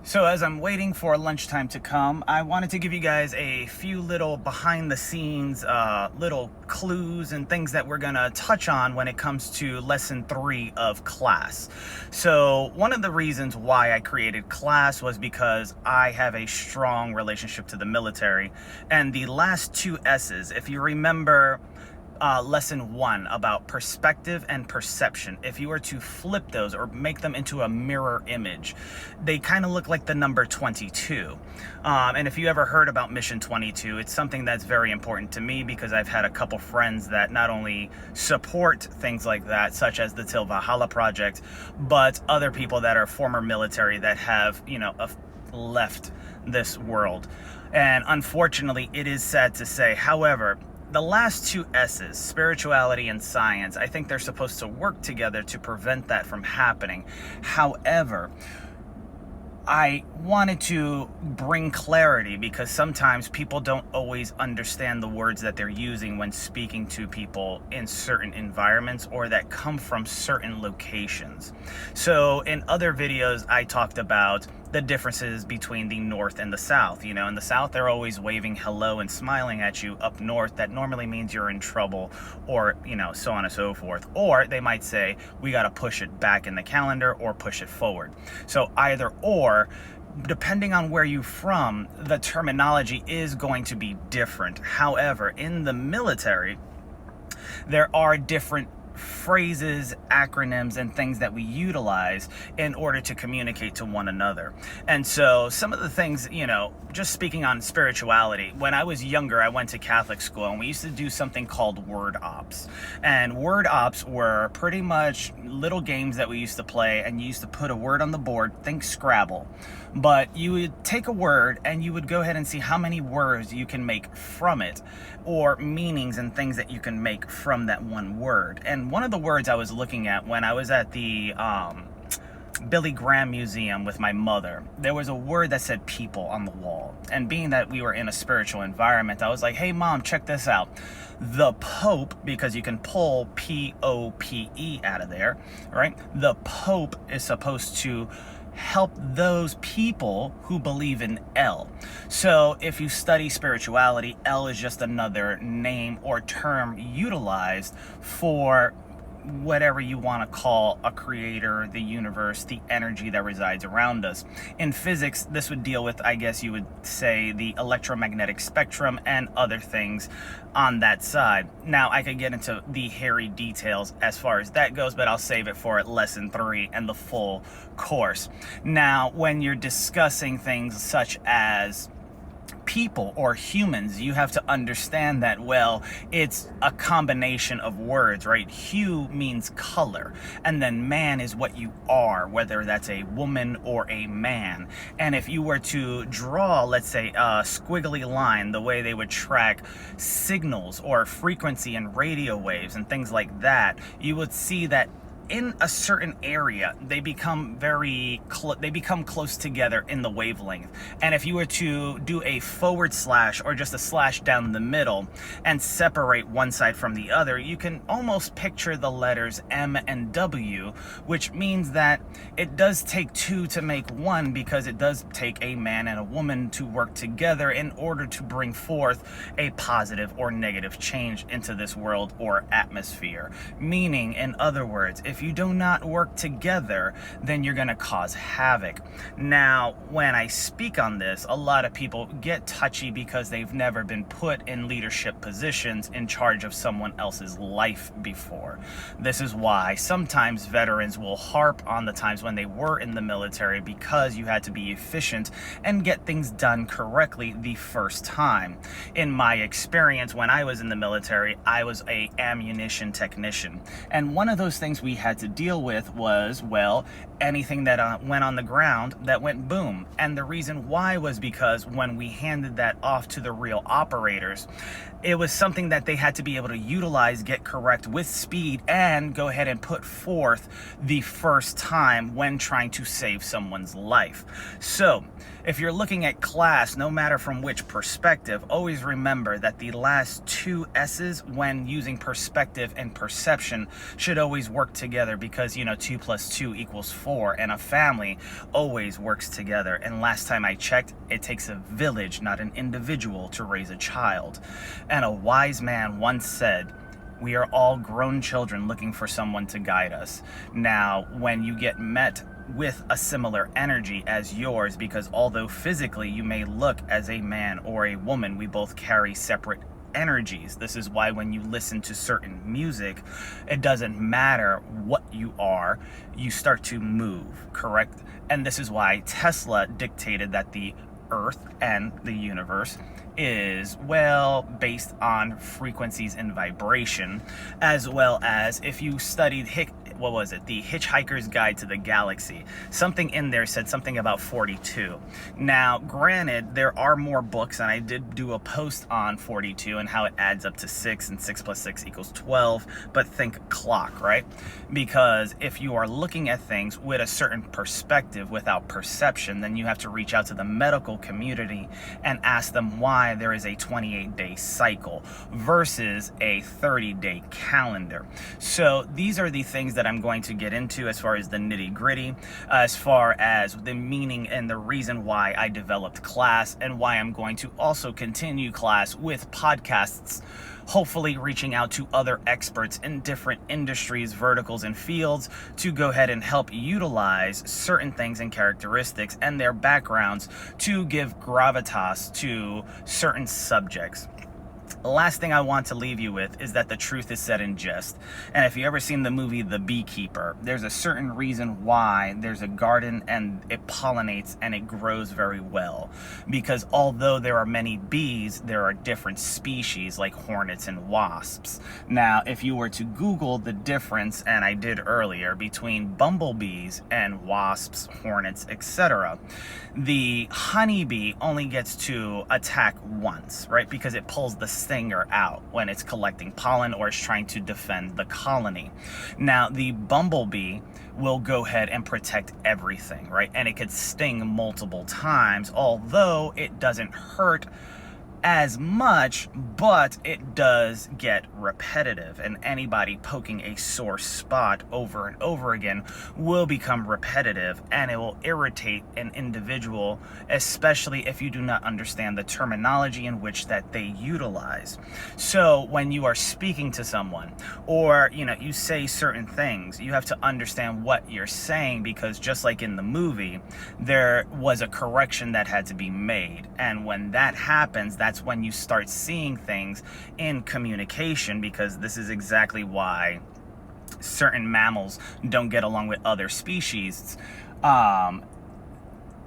So as I'm waiting for lunchtime to come, I wanted to give you guys a few little behind the scenes, little clues and things that we're gonna touch on when it comes to lesson 3 of class. So one of the reasons why I created class was because I have a strong relationship to the military, and the last two S's, if you remember, lesson 1 about perspective and perception. If you were to flip those or make them into a mirror image, they kind of look like the number 22. And if you ever heard about Mission 22, it's something that's very important to me because I've had a couple friends that not only support things like that, such as the Till Valhalla Project, but other people that are former military that have, left this world. And unfortunately, it is sad to say, however, the last two S's, spirituality and science, I think they're supposed to work together to prevent that from happening. However, I wanted to bring clarity because sometimes people don't always understand the words that they're using when speaking to people in certain environments or that come from certain locations. So in other videos, I talked about the differences between the North and the South. In the South, they're always waving hello and smiling at you. Up North, that normally means you're in trouble, or, so on and so forth. Or they might say, we got to push it back in the calendar or push it forward. So either or, depending on where you're from, the terminology is going to be different. However, in the military, there are different phrases, acronyms, and things that we utilize in order to communicate to one another. And so some of the things, just speaking on spirituality, when I was younger, I went to Catholic school and we used to do something called word ops. And word ops were pretty much little games that we used to play, and you used to put a word on the board, think Scrabble. But you would take a word and you would go ahead and see how many words you can make from it, or meanings and things that you can make from that one word. And one of the words I was looking at when I was at the Billy Graham Museum with my mother, there was a word that said people on the wall. And being that we were in a spiritual environment, I was like, hey mom, check this out. The Pope, because you can pull Pope out of there, right? The Pope is supposed to help those people who believe in L. So if you study spirituality, L is just another name or term utilized for whatever you want to call a creator, the universe, the energy that resides around us. In physics, this would deal with, I guess you would say, the electromagnetic spectrum and other things on that side. Now, I could get into the hairy details as far as that goes, but I'll save it for lesson 3 and the full course. Now, when you're discussing things such as people or humans, you have to understand that, well, it's a combination of words, right? Hue means color, and then man is what you are, whether that's a woman or a man. And if you were to draw, let's say, a squiggly line, the way they would track signals or frequency and radio waves and things like that, you would see that in a certain area, they become close together in the wavelength. And if you were to do a forward slash or just a slash down the middle and separate one side from the other, you can almost picture the letters M and W, which means that it does take two to make one, because it does take a man and a woman to work together in order to bring forth a positive or negative change into this world or atmosphere. Meaning, in other words, if you do not work together, then you're going to cause havoc. Now, when I speak on this, a lot of people get touchy because they've never been put in leadership positions in charge of someone else's life before. This is why sometimes veterans will harp on the times when they were in the military, because you had to be efficient and get things done correctly the first time. In my experience, when I was in the military, I was an ammunition technician. And one of those things we had to deal with was, well, anything that went on the ground that went boom. And the reason why was because when we handed that off to the real operators, it was something that they had to be able to utilize, get correct with speed, and go ahead and put forth the first time when trying to save someone's life. So if you're looking at class, no matter from which perspective, always remember that the last two S's when using perspective and perception should always work together, because 2 + 2 = 4. before, and a family always works together. And last time I checked, it takes a village, not an individual, to raise a child. And a wise man once said, we are all grown children looking for someone to guide us. Now, when you get met with a similar energy as yours, because although physically you may look as a man or a woman, we both carry separate energies. This is why when you listen to certain music, it doesn't matter what you are, you start to move, correct? And this is why Tesla dictated that the Earth and the universe is, well, based on frequencies and vibration, as well as if you studied The Hitchhiker's Guide to the Galaxy. Something in there said something about 42. Now, granted, there are more books, and I did do a post on 42 and how it adds up to 6, and 6 plus 6 equals 12, but think clock, right? Because if you are looking at things with a certain perspective without perception, then you have to reach out to the medical community and ask them why there is a 28-day cycle versus a 30-day calendar. So these are the things that I'm going to get into as far as the nitty-gritty, as far as the meaning and the reason why I developed class, and why I'm going to also continue class with podcasts, hopefully reaching out to other experts in different industries, verticals, and fields to go ahead and help utilize certain things and characteristics and their backgrounds to give gravitas to certain subjects. The last thing I want to leave you with is that the truth is said in jest. And if you ever seen the movie The Beekeeper, there's a certain reason why there's a garden and it pollinates and it grows very well. Because although there are many bees, there are different species like hornets and wasps. Now, if you were to Google the difference, and I did earlier, between bumblebees and wasps, hornets, etc., the honeybee only gets to attack once, right? Because it pulls the stinger out when it's collecting pollen or is trying to defend the colony. Now, the bumblebee will go ahead and protect everything, right? And it could sting multiple times, although it doesn't hurt as much, but it does get repetitive, and anybody poking a sore spot over and over again will become repetitive, and it will irritate an individual, especially if you do not understand the terminology in which that they utilize. So when you are speaking to someone, or you say certain things, you have to understand what you're saying, because just like in the movie, there was a correction that had to be made, and when that happens, that's when you start seeing things in communication, because this is exactly why certain mammals don't get along with other species.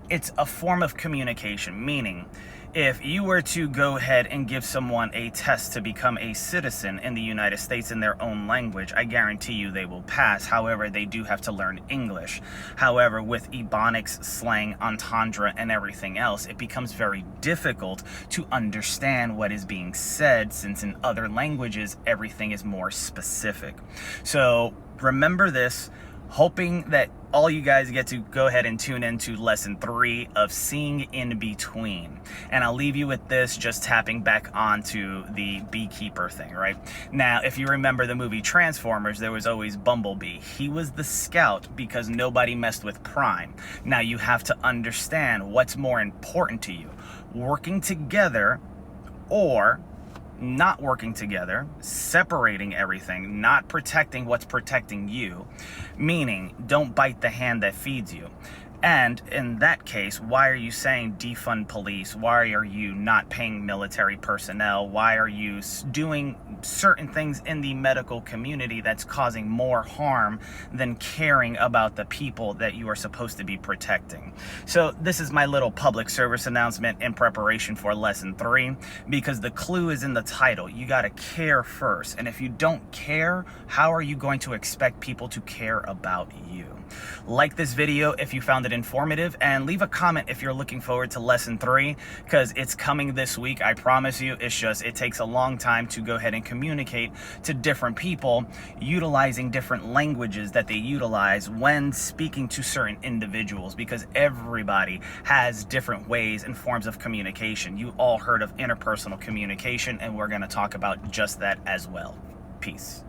It's a form of communication, meaning if you were to go ahead and give someone a test to become a citizen in the United States in their own language, I guarantee you they will pass. However, they do have to learn English. However, with Ebonics, slang, entendre, and everything else, it becomes very difficult to understand what is being said, since in other languages, everything is more specific. So remember this, hoping that all you guys get to go ahead and tune into lesson 3 of Seeing in Between. And I'll leave you with this, just tapping back onto the beekeeper thing, right? Now, if you remember the movie Transformers, there was always Bumblebee. He was the scout because nobody messed with Prime. Now, you have to understand what's more important to you, working together or not working together, separating everything, not protecting what's protecting you, meaning don't bite the hand that feeds you. And in that case, why are you saying defund police? Why are you not paying military personnel? Why are you doing certain things in the medical community that's causing more harm than caring about the people that you are supposed to be protecting? So this is my little public service announcement in preparation for lesson 3, because the clue is in the title. You got to care first. And if you don't care, how are you going to expect people to care about you? Like this video if you found it informative, and leave a comment if you're looking forward to lesson 3, because it's coming this week, I promise you. It's just, it takes a long time to go ahead and communicate to different people utilizing different languages that they utilize when speaking to certain individuals, because everybody has different ways and forms of communication. You all heard of interpersonal communication, and we're going to talk about just that as well. Peace.